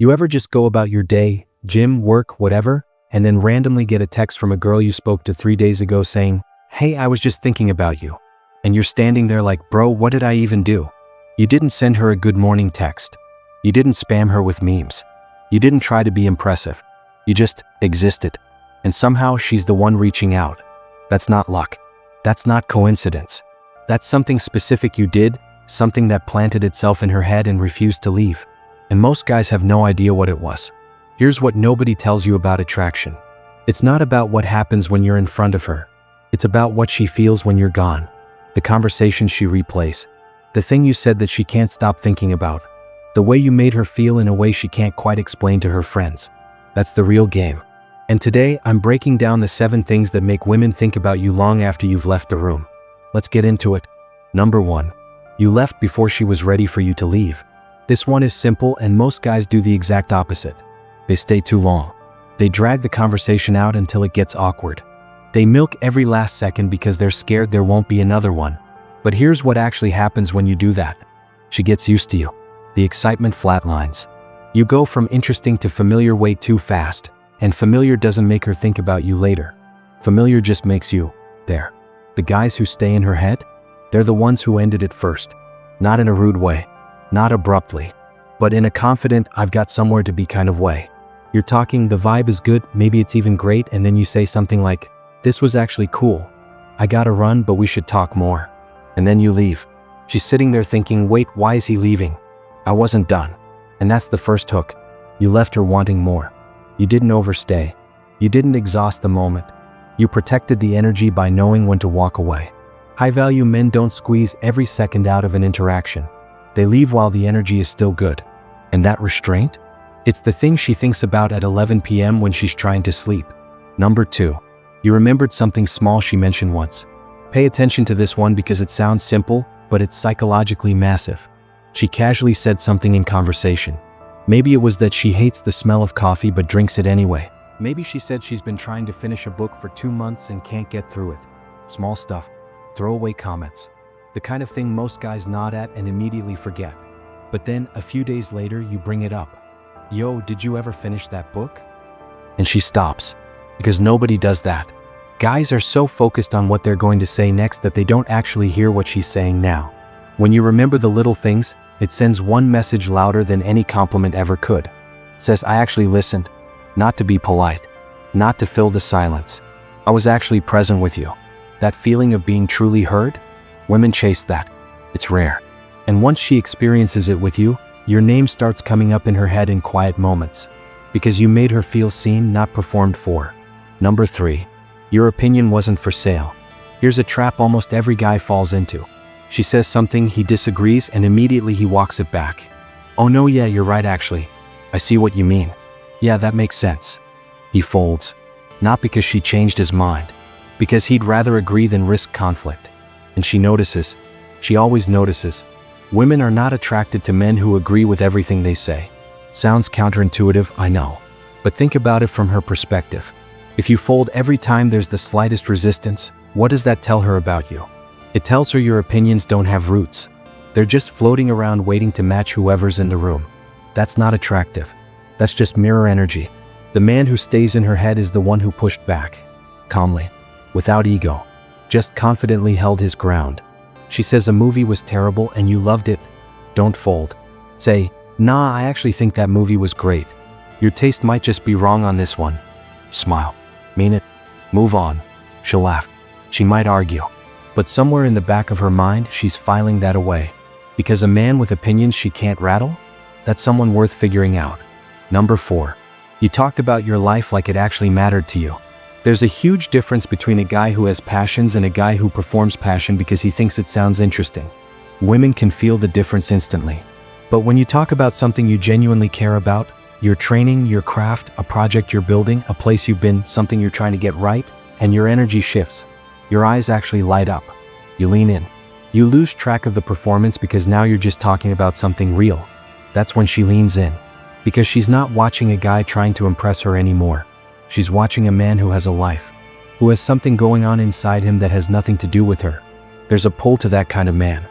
You ever just go about your day, gym, work, whatever, and then randomly get a text from a girl you spoke to 3 days ago saying, "Hey, I was just thinking about you." And you're standing there like, bro, what did I even do? You didn't send her a good morning text. You didn't spam her with memes. You didn't try to be impressive. You just existed. And somehow she's the one reaching out. That's not luck. That's not coincidence. That's something specific you did, something that planted itself in her head and refused to leave. And most guys have no idea what it was. Here's what nobody tells you about attraction. It's not about what happens when you're in front of her. It's about what she feels when you're gone. The conversation she replays. The thing you said that she can't stop thinking about. The way you made her feel in a way she can't quite explain to her friends. That's the real game. And today, I'm breaking down the 7 things that make women think about you long after you've left the room. Let's get into it. Number 1. You left before she was ready for you to leave. This one is simple, and most guys do the exact opposite. They stay too long. They drag the conversation out until it gets awkward. They milk every last second because they're scared there won't be another one. But here's what actually happens when you do that. She gets used to you. The excitement flatlines. You go from interesting to familiar way too fast, and familiar doesn't make her think about you later. Familiar just makes you there. The guys who stay in her head, they're the ones who ended it first. Not in a rude way, not abruptly, but in a confident, I've got somewhere to be kind of way. You're talking, the vibe is good, maybe it's even great, and then you say something like, "This was actually cool. I gotta run, but we should talk more." And then you leave. She's sitting there thinking, wait, why is he leaving? I wasn't done. And that's the first hook. You left her wanting more. You didn't overstay. You didn't exhaust the moment. You protected the energy by knowing when to walk away. High-value men don't squeeze every second out of an interaction. They leave while the energy is still good. And that restraint? It's the thing she thinks about at 11 p.m. when she's trying to sleep. Number 2. You remembered something small she mentioned once. Pay attention to this one because it sounds simple, but it's psychologically massive. She casually said something in conversation. Maybe it was that she hates the smell of coffee but drinks it anyway. Maybe she said she's been trying to finish a book for 2 months and can't get through it. Small stuff. Throwaway comments. The kind of thing most guys nod at and immediately forget. But then, a few days later, you bring it up. Yo, did you ever finish that book? And she stops. Because nobody does that. Guys are so focused on what they're going to say next that they don't actually hear what she's saying now. When you remember the little things, it sends one message louder than any compliment ever could. It says, I actually listened. Not to be polite. Not to fill the silence. I was actually present with you. That feeling of being truly heard? Women chase that. It's rare. And once she experiences it with you, your name starts coming up in her head in quiet moments. Because you made her feel seen, not performed for. Number 3. Your opinion wasn't for sale. Here's a trap almost every guy falls into. She says something, he disagrees, and immediately he walks it back. Oh no, yeah, you're right actually. I see what you mean. Yeah, that makes sense. He folds. Not because she changed his mind. Because he'd rather agree than risk conflict. And she notices. She always notices. Women are not attracted to men who agree with everything they say. Sounds counterintuitive, I know. But think about it from her perspective. If you fold every time there's the slightest resistance, what does that tell her about you? It tells her your opinions don't have roots. They're just floating around waiting to match whoever's in the room. That's not attractive. That's just mirror energy. The man who stays in her head is the one who pushed back. Calmly. Without ego. Just confidently held his ground. She says a movie was terrible and you loved it. Don't fold. Say, nah, I actually think that movie was great. Your taste might just be wrong on this one. Smile. Mean it. Move on. She'll laugh. She might argue. But somewhere in the back of her mind, she's filing that away. Because a man with opinions she can't rattle? That's someone worth figuring out. Number 4. You talked about your life like it actually mattered to you. There's a huge difference between a guy who has passions and a guy who performs passion because he thinks it sounds interesting. Women can feel the difference instantly. But when you talk about something you genuinely care about, your training, your craft, a project you're building, a place you've been, something you're trying to get right, and your energy shifts. Your eyes actually light up. You lean in. You lose track of the performance because now you're just talking about something real. That's when she leans in. Because she's not watching a guy trying to impress her anymore. She's watching a man who has a life. Who has something going on inside him that has nothing to do with her. There's a pull to that kind of man.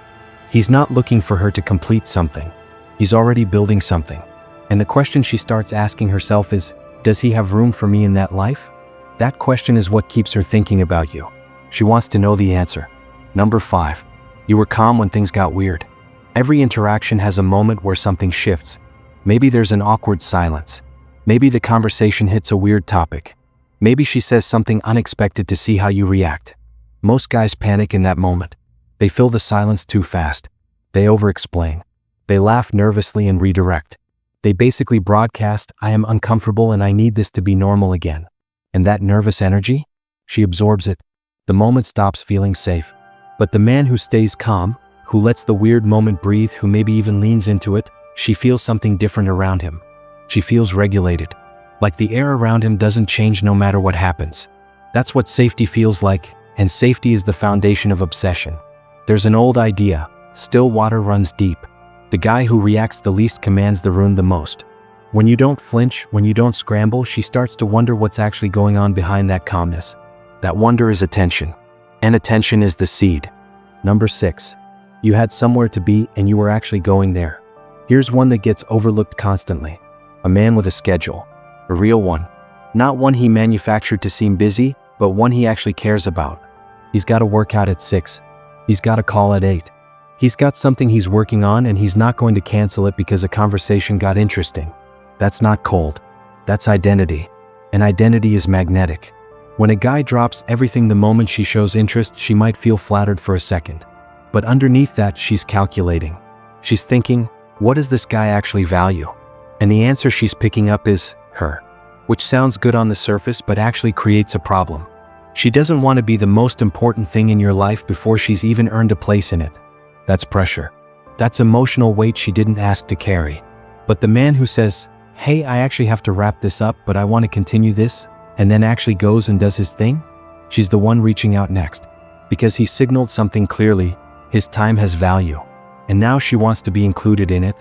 He's not looking for her to complete something. He's already building something. And the question she starts asking herself is, does he have room for me in that life? That question is what keeps her thinking about you. She wants to know the answer. Number 5. You were calm when things got weird. Every interaction has a moment where something shifts. Maybe there's an awkward silence. Maybe the conversation hits a weird topic. Maybe she says something unexpected to see how you react. Most guys panic in that moment. They fill the silence too fast. They over-explain. They laugh nervously and redirect. They basically broadcast, I am uncomfortable and I need this to be normal again. And that nervous energy? She absorbs it. The moment stops feeling safe. But the man who stays calm, who lets the weird moment breathe, who maybe even leans into it, she feels something different around him. She feels regulated. Like the air around him doesn't change no matter what happens. That's what safety feels like, and safety is the foundation of obsession. There's an old idea, still water runs deep. The guy who reacts the least commands the room the most. When you don't flinch, when you don't scramble, she starts to wonder what's actually going on behind that calmness. That wonder is attention. And attention is the seed. Number 6. You had somewhere to be and you were actually going there. Here's one that gets overlooked constantly. A man with a schedule. A real one. Not one he manufactured to seem busy, but one he actually cares about. He's got a workout at 6. He's got a call at 8. He's got something he's working on and he's not going to cancel it because a conversation got interesting. That's not cold. That's identity. And identity is magnetic. When a guy drops everything the moment she shows interest, she might feel flattered for a second. But underneath that, she's calculating. She's thinking, what does this guy actually value? And the answer she's picking up is her. Which sounds good on the surface but actually creates a problem. She doesn't want to be the most important thing in your life before she's even earned a place in it. That's pressure. That's emotional weight she didn't ask to carry. But the man who says, hey, I actually have to wrap this up, but I want to continue this, and then actually goes and does his thing, she's the one reaching out next. Because he signaled something clearly, his time has value. And now she wants to be included in it.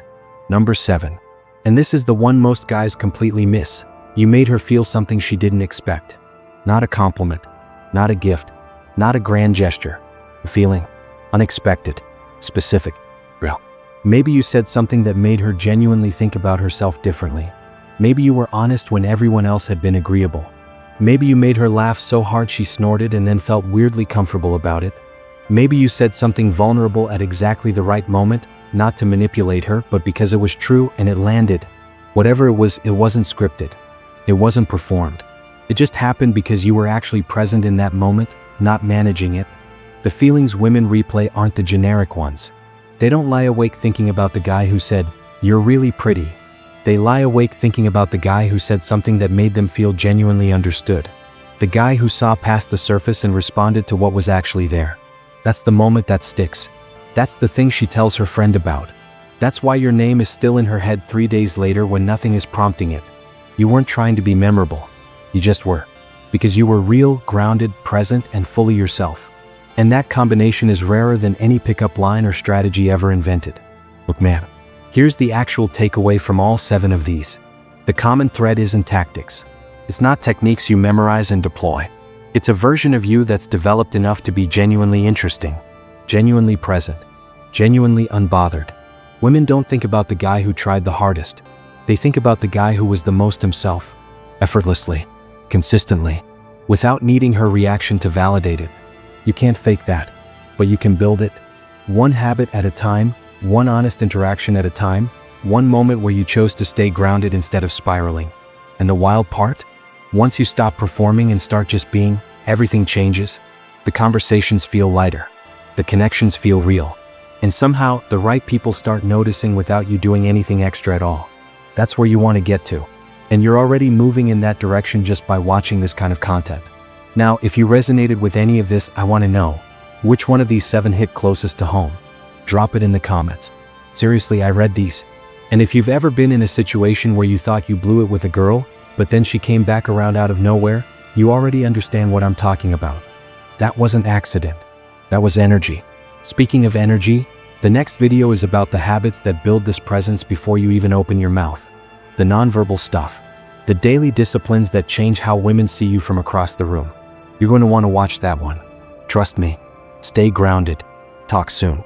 Number 7. And this is the one most guys completely miss. You made her feel something she didn't expect. Not a compliment. Not a gift. Not a grand gesture. A feeling. Unexpected. Specific. Real. Maybe you said something that made her genuinely think about herself differently. Maybe you were honest when everyone else had been agreeable. Maybe you made her laugh so hard she snorted and then felt weirdly comfortable about it. Maybe you said something vulnerable at exactly the right moment, not to manipulate her, but because it was true and it landed. Whatever it wasn't scripted. It wasn't performed. It just happened because you were actually present in that moment, not managing it. The feelings women replay aren't the generic ones. They don't lie awake thinking about the guy who said, "You're really pretty." They lie awake thinking about the guy who said something that made them feel genuinely understood. The guy who saw past the surface and responded to what was actually there. That's the moment that sticks. That's the thing she tells her friend about. That's why your name is still in her head 3 days later when nothing is prompting it. You weren't trying to be memorable. You just were. Because you were real, grounded, present, and fully yourself. And that combination is rarer than any pickup line or strategy ever invented. Look, man, here's the actual takeaway from all 7 of these. The common thread isn't tactics. It's not techniques you memorize and deploy. It's a version of you that's developed enough to be genuinely interesting, genuinely present, genuinely unbothered. Women don't think about the guy who tried the hardest. They think about the guy who was the most himself, effortlessly, consistently, without needing her reaction to validate it. You can't fake that, but you can build it. One habit at a time, one honest interaction at a time, one moment where you chose to stay grounded instead of spiraling. And the wild part? Once you stop performing and start just being, everything changes. The conversations feel lighter. The connections feel real. And somehow, the right people start noticing without you doing anything extra at all. That's where you want to get to. And you're already moving in that direction just by watching this kind of content. Now, if you resonated with any of this, I want to know, which one of these 7 hit closest to home? Drop it in the comments. Seriously, I read these. And if you've ever been in a situation where you thought you blew it with a girl, but then she came back around out of nowhere, you already understand what I'm talking about. That wasn't accident. That was energy. Speaking of energy, the next video is about the habits that build this presence before you even open your mouth. The nonverbal stuff. The daily disciplines that change how women see you from across the room. You're going to want to watch that one. Trust me. Stay grounded. Talk soon.